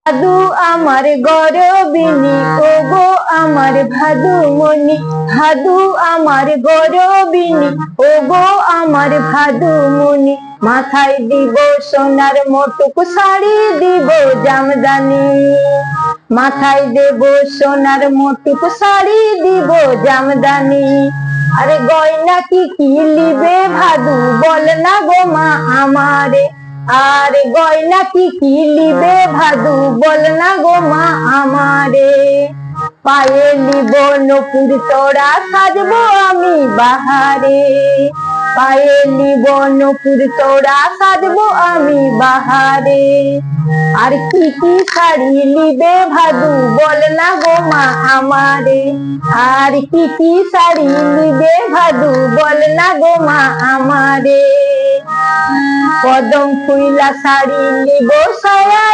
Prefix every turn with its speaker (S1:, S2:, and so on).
S1: ভাদু আমার গরবিনী, ওগো আমার ভাদুমণি। ভাদু আমার গরবিনী, ওগো আমার ভাদুমণি। মাথায় দিব সোনার মুকুট, শাড়ি দিব জামদানি। মাথায় দেব সোনার মুকুট, শাড়ি দিব জামদানি। আরে গয়না কি কি লিবে ভাদু, বল না গো মা আমারে। আর গয়না কি কি লিবে ভাদু, বল না গো মা আমারে। পায়ে লিব নূপুর তোড়া, সাজবো আমি বাহারে। পায়ে লিব নূপুর তোড়া, সাজবো আমি বাহারে। আর কি কি শাড়ি লিবে ভাদু, বল না গো মা আমারে। আর কি কি শাড়ি লিবে ভাদু, বল না গো মা আমারে। কদম ফুইলা শাড়ি লিব, সায়া